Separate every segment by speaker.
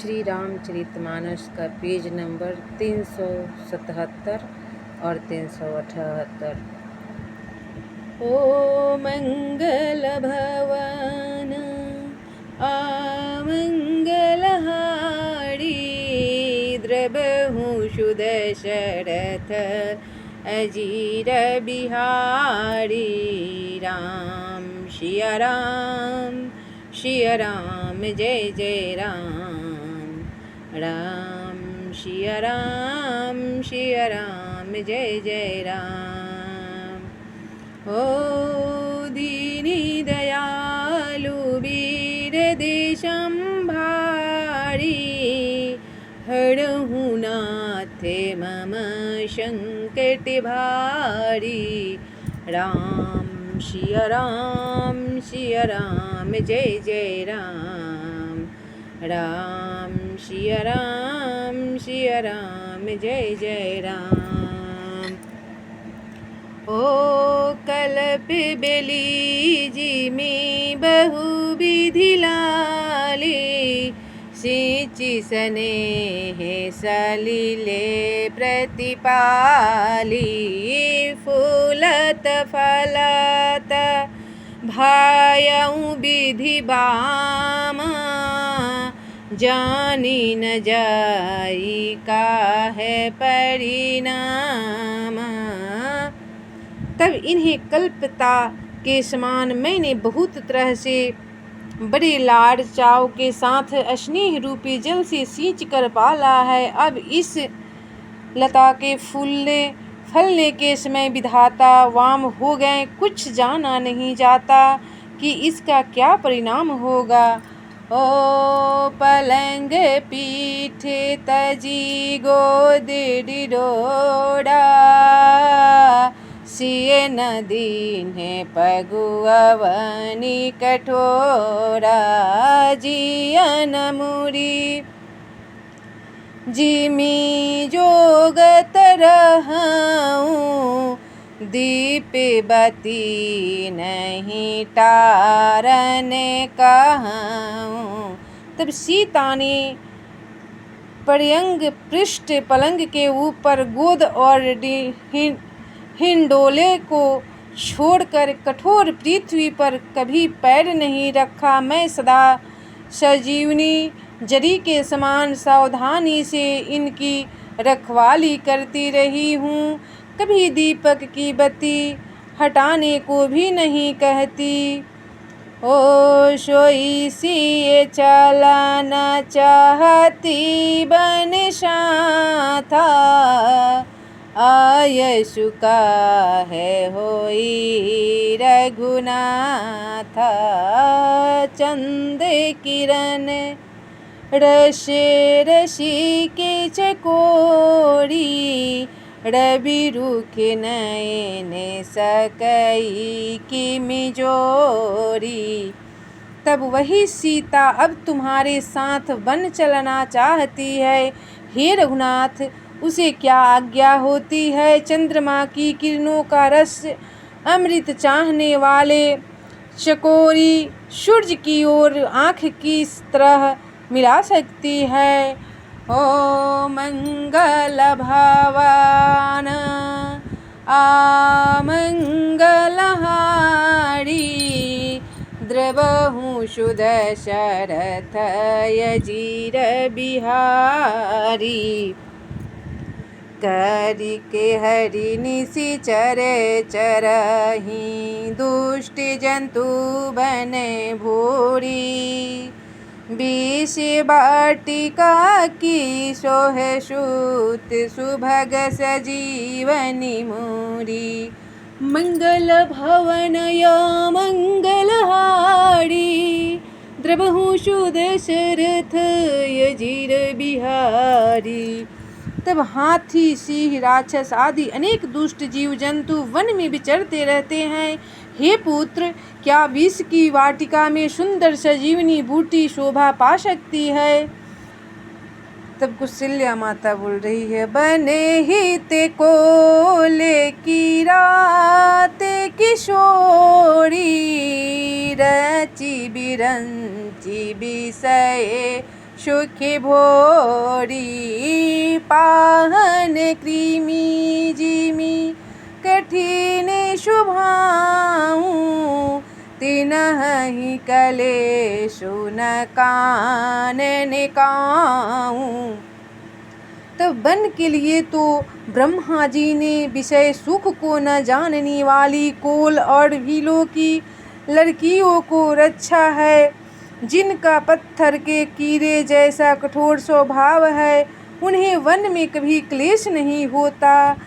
Speaker 1: श्री रामचरितमानस का page number 377 और 378। ओ मंगल भवन आमंगलहारी, द्रबहु सुदशरथ अजीर बिहारी। राम सिया राम जय जय राम। राम सिया राम जय जय राम। ओ दीनी दयालु वीर देशंभारी, हरहु नाथ मम संकट भारी। राम सिया राम जय जय राम। राम सिया राम जय जय राम। ओ कल्प बेली जी में बहु विधि लाले, सिंचि स्नेह सलिले प्रतिपाली। फूलत फलत भायउ विधि बामा, जानी न जाई काहे परिणाम। तब इन्हें कल्पता के समान मैंने बहुत तरह से बड़े लाड़ चाव के साथ स्नेह रूपी जल से सींच कर पाला है। अब इस लता के फलने के समय विधाता वाम हो गए, कुछ जाना नहीं जाता कि इसका क्या परिणाम होगा। ओ पलंग पीठ तजी गोद डिडोड़ा, सिए नदीन पगुअवनी कठोरा। जियन मुरी जिमी जोगत रहूं, दीप बती नहीं टारन कहूं। तब सीता ने पर्यंग पृष्ठ पलंग के ऊपर गोद और हिंडोले को छोड़कर कठोर पृथ्वी पर कभी पैर नहीं रखा। मैं सदा सजीवनी जरी के समान सावधानी से इनकी रखवाली करती रही हूँ, कभी दीपक की बत्ती हटाने को भी नहीं कहती। ओ सोई सिए चलाना चाहती बन साथा, आयसु का है होई रघुनाथा। चंद किरण रसी के चकोरी, रवि रुख नयन सकई की मिजोरी। तब वही सीता अब तुम्हारे साथ वन चलना चाहती है। हे रघुनाथ, उसे क्या आज्ञा होती है। चंद्रमा की किरणों का रस अमृत चाहने वाले चकोरी सूर्य की ओर आँख की तरह मिला सकती है। ओ मंगल भवन आमंगलहारी, द्रबहु सुदशरथ अजीर बिहारी। करि के हरि निशिचर चरहि, दुष्ट जंतु बने भूरी। विष वाटिका की सोहे सूत, सुभग सजीवनी मूरी। मंगल भवन या मंगलहारी, द्रबहु सुदशरथ अजीर बिहारी। तब हाथी सिंह राक्षस आदि अनेक दुष्ट जीव जंतु वन में विचरते रहते हैं। हे पुत्र, क्या विष की वाटिका में सुंदर सजीवनी बूटी शोभा पा सकती है। तब कौशल्या माता बोल रही है, बने हित को लेकी रात किशोरी, रची बिरंची विषय सुखी भोरी पाहन कृमि जिमि कठिन शुभाऊं तिनहि कलेशु न कानन काऊं। तब वन के लिए तो ब्रह्मा जी ने विषय सुख को न जानने वाली कोल और भीलों की लड़कियों को रक्षा है। जिनका पत्थर के कीड़े जैसा कठोर स्वभाव है, उन्हें वन में कभी क्लेश नहीं होता।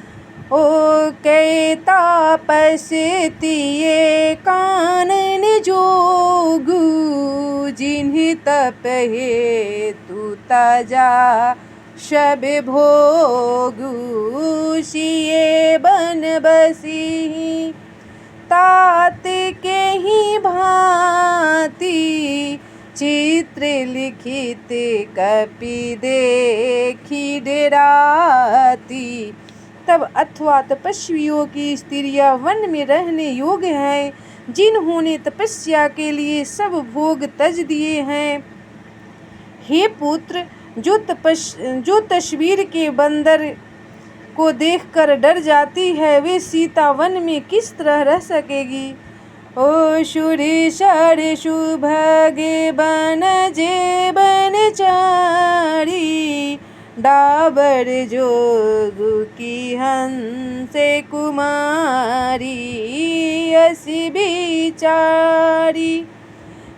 Speaker 1: ओ कहता पसतिये कानन जोगु जिन्हि तप हेतु तजा शब भोगु सिए बन बसी तात के ही भांति चित्र लिखित कपि देखी डेराती। तब अथवा तपस्वियों की स्त्रियां वन में रहने योग्य हैं, जिन्होंने तपस्या के लिए सब भोग त्यज दिए हैं। हे पुत्र, जो तस्वीर के बंदर को देखकर डर जाती है, वे सीता वन में किस तरह रह सकेगी। ओ शुरि शर सुभगे बन जे बनचारी डाबर जोगु की हंसे कुमारी असी बिचारी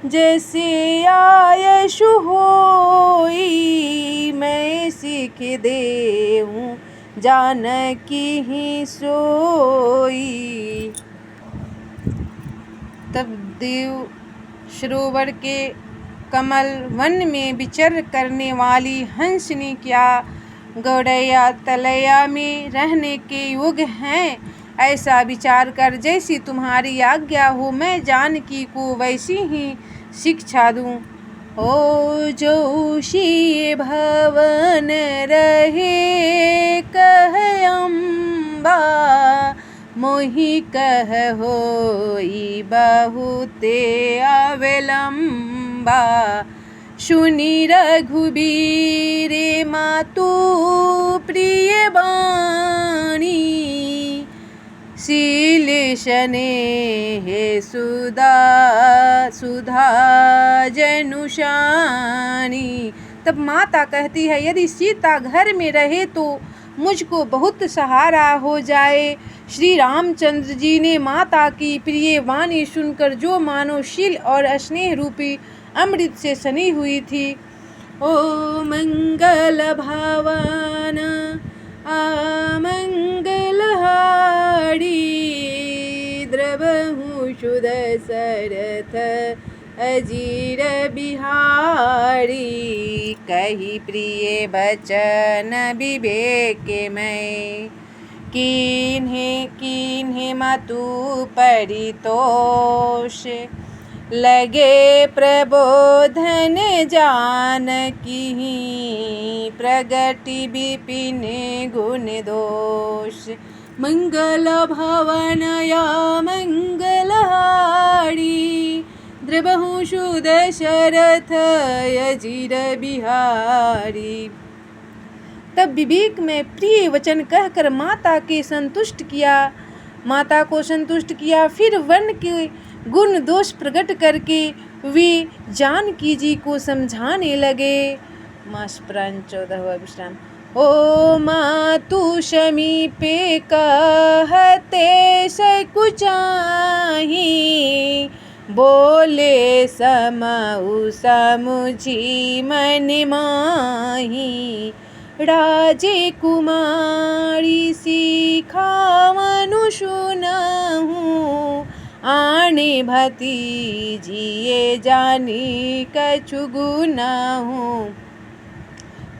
Speaker 1: जैसे आयशु होई मैं सीख देऊं जानकी ही सोई। तब देव सरोवर के कमल वन में विचर करने वाली हंस ने क्या गौड़ैया तलैया में रहने के योग्य हैं, ऐसा विचार कर जैसी तुम्हारी आज्ञा हो मैं जानकी को वैसी ही शिक्षा दूं। ओ जोशी भवन रहे कह अम्बा मोहि कह होई बहुते अवलंबा सुनि रघुबीर मातु प्रिय बाणी शील स्नेह सुधा जनुषानी। तब माता कहती है, यदि सीता घर में रहे तो मुझको बहुत सहारा हो जाए। श्री रामचंद्र जी ने माता की प्रिय वाणी सुनकर जो मानो शील और स्नेह रूपी अमृत से सनी हुई थी। ओ मंगल भावन आमंगलहारी द्रवहु शुद सरथ अजीर बिहारी कही प्रिय बचन विवेक में कीन्हे मतु परितोष लगे प्रबोधन जानकी प्रगति विपिन गुण दोष मंगल भवन या मंगलहारी द्रवहु शुद शरथ अजीर बिहारी। तब विवेक में प्रिय वचन कहकर माता को संतुष्ट किया। फिर वन के गुण दोष प्रकट करके वे जानकी जी को समझाने लगे। मास पुराण 14वां विश्राम। ओ मातु समीपे कहते सकुचाही बोले समऊ समुझी मन माही राजे कुमारी सिखावनु सुनहूँ आने भतीजिए जानी कछु गुनाहूँ।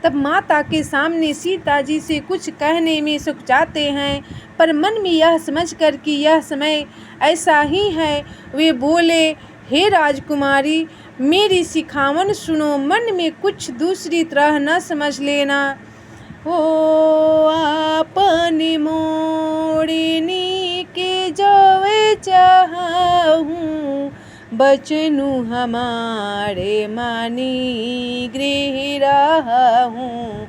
Speaker 1: तब माता के सामने सीता जी से कुछ कहने में सुखचाते हैं, पर मन में यह समझकर कि यह समय ऐसा ही है, वे बोले, हे राजकुमारी मेरी सिखावन सुनो, मन में कुछ दूसरी तरह न समझ लेना। ओ आपन मोड़नी के जवे चाहूँ बचनु हमारे मानी गृह रहूं।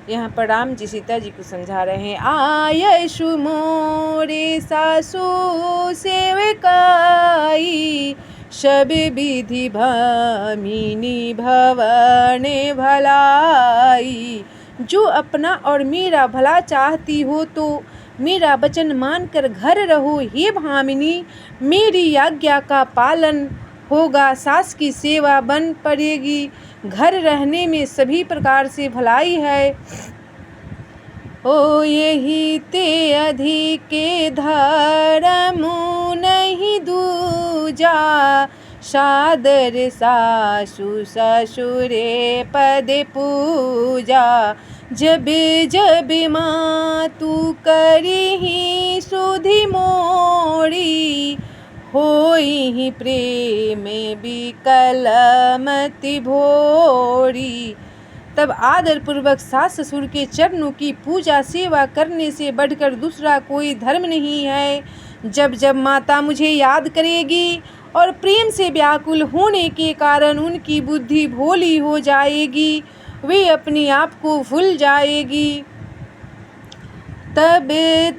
Speaker 1: यहाँ पर राम जी सीता जी को समझा रहे हैं। आयशु मोरे सासु सेवकाई, सब विधि भामिनी भवन भलाई। जो अपना और मेरा भला चाहती हो तो मेरा वचन मानकर घर रहो हे भामिनी। मेरी आज्ञा का पालन होगा, सास की सेवा बन पड़ेगी। घर रहने में सभी प्रकार से भलाई है। ओ यही ते अधिक धर्म नहीं दूजा, सादर सासु ससुरे पद पूजा। जब जब माँ तू करी सुधि मोरी, होई प्रेम बिकल मति भोरी। तब आदर पूर्वक सास ससुर के चरणों की पूजा सेवा करने से बढ़कर दूसरा कोई धर्म नहीं है। जब जब माता मुझे याद करेगी और प्रेम से व्याकुल होने के कारण उनकी बुद्धि भोली हो जाएगी, वे अपने आप को भूल जाएगी। तब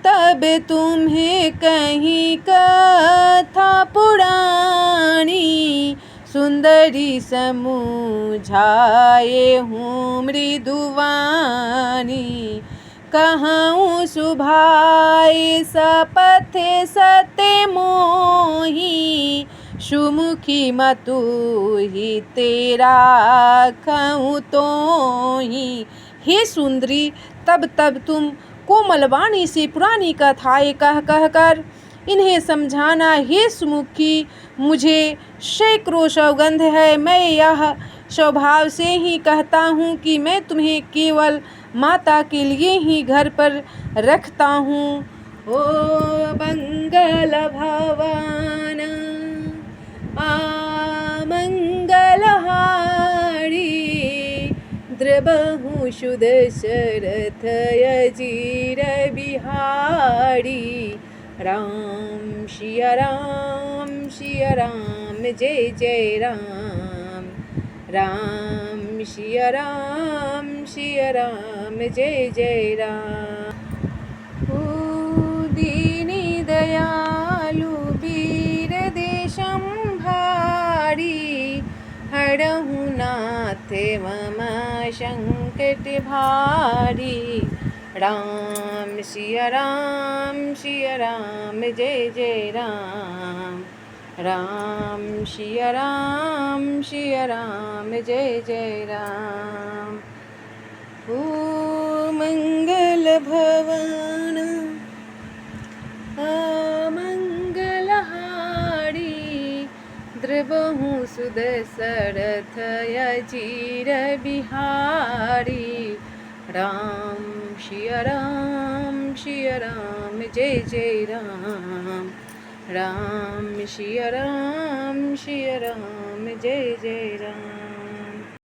Speaker 1: तब तुम्हें कहीं कथा पुरानी, सुंदरी समझाए हूँ मृदुवानी। कहूँ सुभाए सपथ सत्य मोही, सुमुखी मतु ही तेरा कहूँ तो ही। हे सुंदरी, तब तब तुम कोमल वाणी से पुरानी कथाएं कह कर इन्हें समझाना। हे सुमुखी, मुझे सैकड़ों सौगंध है। मैं यह स्वभाव से ही कहता हूँ कि मैं तुम्हें केवल माता के लिए ही घर पर रखता हूँ। ओ मंगल भवन आमंगलहारी, द्रबहु सुदशरथ अजीर बिहारी। राम सिया राम सिया राम जय जय राम। राम सिया राम जय जय राम। ओ दीनी दयालु वीर देशम भारी, हरहु नाथ मम संकट भारी। राम सिया राम जय जय राम। राम सिया राम जय जय राम। ओ मंगल भवन आमंगलहारी, द्रबहु सुदशरथ अजीर बिहारी। राम सिया राम जय जय राम। राम सिया राम जय जय राम।